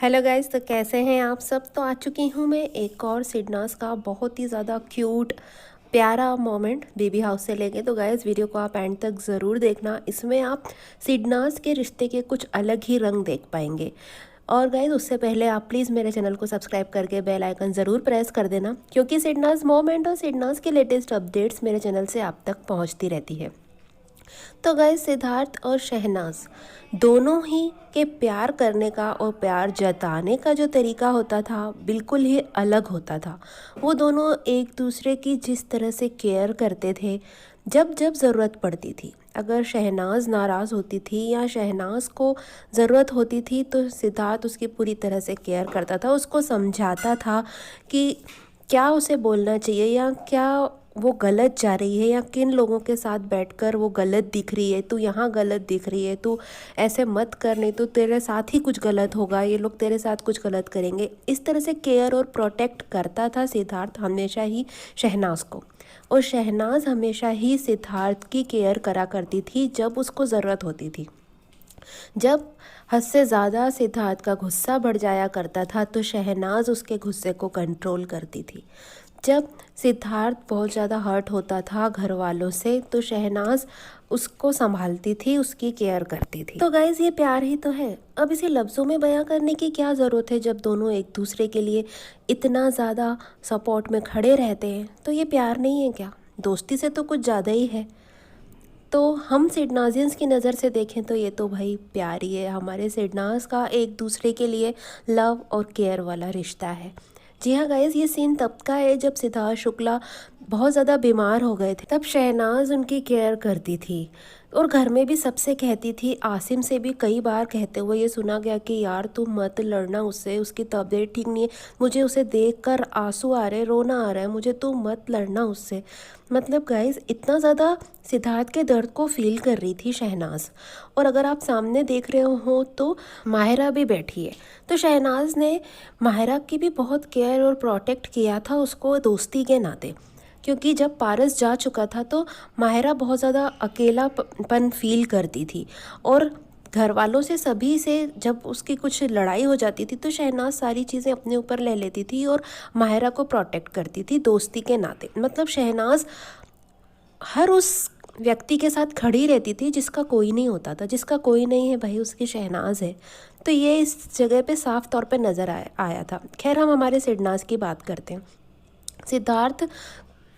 Hello guys, तो कैसे हैं आप सब। तो आ चुकी हूँ मैं एक और सिडनास का बहुत ही ज़्यादा क्यूट प्यारा मोमेंट बेबी हाउस से लेके। तो गाइस वीडियो को आप एंड तक ज़रूर देखना, इसमें आप सिडनास के रिश्ते के कुछ अलग ही रंग देख पाएंगे। और गाइस उससे पहले आप प्लीज़ मेरे चैनल को सब्सक्राइब करके बेल आइकन ज़रूर प्रेस कर देना, क्योंकि सिडनास मोमेंट और सिडनास के लेटेस्ट अपडेट्स मेरे चैनल से आप तक पहुँचती रहती है। तो गाइस सिद्धार्थ और शहनाज दोनों ही के प्यार करने का और प्यार जताने का जो तरीका होता था बिल्कुल ही अलग होता था। वो दोनों एक दूसरे की जिस तरह से केयर करते थे, जब जब ज़रूरत पड़ती थी, अगर शहनाज नाराज़ होती थी या शहनाज को ज़रूरत होती थी तो सिद्धार्थ उसकी पूरी तरह से केयर करता था, उसको समझाता था कि क्या उसे बोलना चाहिए या क्या वो गलत जा रही है या किन लोगों के साथ बैठकर वो गलत दिख रही है, तू यहाँ गलत दिख रही है, तू ऐसे मत कर, नहीं तो तेरे साथ ही कुछ गलत होगा, ये लोग तेरे साथ कुछ गलत करेंगे। इस तरह से केयर और प्रोटेक्ट करता था सिद्धार्थ हमेशा ही शहनाज को, और शहनाज हमेशा ही सिद्धार्थ की केयर करा करती थी जब उसको ज़रूरत होती थी। जब हद से ज़्यादा सिद्धार्थ का गुस्सा बढ़ जाया करता था तो शहनाज उसके गुस्से को कंट्रोल करती थी। जब सिद्धार्थ बहुत ज़्यादा हर्ट होता था घर वालों से तो शहनाज उसको संभालती थी, उसकी केयर करती थी। तो गाइज़ ये प्यार ही तो है। अब इसे लफ्ज़ों में बयां करने की क्या ज़रूरत है, जब दोनों एक दूसरे के लिए इतना ज़्यादा सपोर्ट में खड़े रहते हैं। तो ये प्यार नहीं है क्या, दोस्ती से तो कुछ ज़्यादा ही है। तो हम सिडनाजियंस की नज़र से देखें तो ये तो भाई प्यार ही है। हमारे सिडनाज का एक दूसरे के लिए लव और केयर वाला रिश्ता है। जी हाँ गाइज़, ये सीन तब का है जब सिद्धार्थ शुक्ला बहुत ज़्यादा बीमार हो गए थे। तब शहनाज उनकी केयर करती थी और घर में भी सबसे कहती थी। आसिम से भी कई बार कहते हुए ये सुना गया कि यार तू मत लड़ना उससे, उसकी तबीयत ठीक नहीं है, मुझे उसे देखकर आंसू आ रहे, रोना आ रहा है मुझे, तू मत लड़ना उससे। मतलब गाइज़ इतना ज़्यादा सिद्धार्थ के दर्द को फील कर रही थी शहनाज। और अगर आप सामने देख रहे हो तो माहिरा भी बैठी है। तो शहनाज ने माहिरा की भी बहुत केयर और प्रोटेक्ट किया था उसको दोस्ती के नाते, क्योंकि जब पारस जा चुका था तो माहिरा बहुत ज़्यादा अकेलापन फील करती थी। और घर वालों से सभी से जब उसकी कुछ लड़ाई हो जाती थी तो शहनाज सारी चीज़ें अपने ऊपर ले लेती थी और माहिरा को प्रोटेक्ट करती थी दोस्ती के नाते। मतलब शहनाज हर उस व्यक्ति के साथ खड़ी रहती थी जिसका कोई नहीं होता था, जिसका कोई नहीं है भाई उसकी शहनाज है। तो ये इस जगह पे साफ तौर पे नज़र आया था। खैर हम हमारे सिडनाज की बात करते हैं। सिद्धार्थ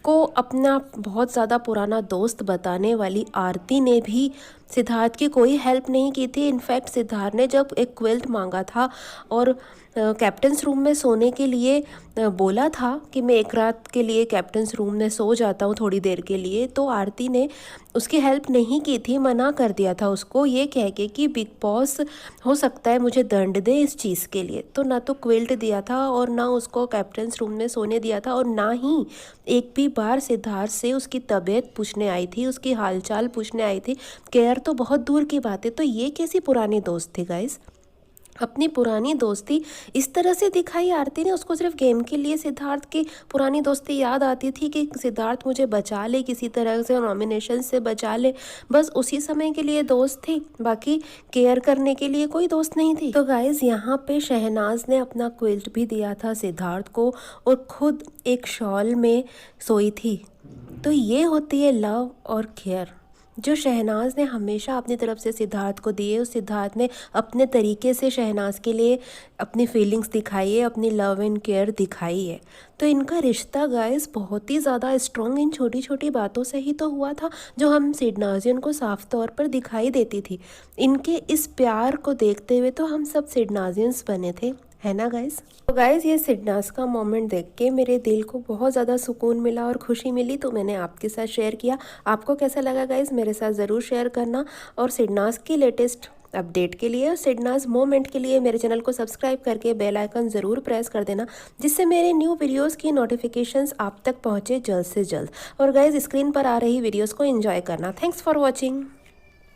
को अपना बहुत ज़्यादा पुराना दोस्त बताने वाली आरती ने भी सिद्धार्थ की कोई हेल्प नहीं की थी। इनफैक्ट सिद्धार्थ ने जब एक क्विल्ट मांगा था और कैप्टन्स रूम में सोने के लिए बोला था कि मैं एक रात के लिए कैप्टन्स रूम में सो जाता हूँ थोड़ी देर के लिए, तो आरती ने उसकी हेल्प नहीं की थी, मना कर दिया था उसको, ये कह के कि बिग बॉस हो सकता है मुझे दंड दे इस चीज़ के लिए। तो ना तो क्विल्ट दिया था और ना उसको कैप्टन्स रूम में सोने दिया था, और ना ही एक भी बार सिद्धार्थ से उसकी तबीयत पूछने आई थी, उसकी हालचाल पूछने आई थी। केयर तो बहुत दूर की बात है। तो ये कैसी पुरानी दोस्त थी गाइस। अपनी पुरानी दोस्ती इस तरह से दिखाई आरती ने। उसको सिर्फ गेम के लिए सिद्धार्थ की पुरानी दोस्ती याद आती थी कि सिद्धार्थ मुझे बचा ले किसी तरह से, नॉमिनेशन से बचा ले, बस उसी समय के लिए दोस्त थी, बाकी केयर करने के लिए कोई दोस्त नहीं थी। तो गाइज यहाँ पे शहनाज ने अपना क्विल्ट भी दिया था सिद्धार्थ को और खुद एक शॉल में सोई थी। तो ये होती है लव और केयर जो शहनाज ने हमेशा अपनी तरफ से सिद्धार्थ को दिए। उस सिद्धार्थ ने अपने तरीके से शहनाज के लिए अपनी फीलिंग्स दिखाई है, अपनी लव एंड केयर दिखाई है। तो इनका रिश्ता गाइस बहुत ही ज़्यादा स्ट्रॉन्ग इन छोटी छोटी बातों से ही तो हुआ था, जो हम सिडनाजियन को साफ तौर पर दिखाई देती थी। इनके इस प्यार को देखते हुए तो हम सब सिडनाजियंस बने थे, है ना गाइस। तो गाइस ये सिडनास का मोमेंट देख के मेरे दिल को बहुत ज़्यादा सुकून मिला और खुशी मिली, तो मैंने आपके साथ शेयर किया। आपको कैसा लगा गाइस, मेरे साथ ज़रूर शेयर करना। और सिडनास की लेटेस्ट अपडेट के लिए और सिडनास मोमेंट के लिए मेरे चैनल को सब्सक्राइब करके बेल आइकन ज़रूर प्रेस कर देना, जिससे मेरे न्यू वीडियोस की नोटिफिकेशंस आप तक पहुँचे जल्द से जल्द। और गाइस स्क्रीन पर आ रही वीडियोस को एंजॉय करना। Thanks for watching.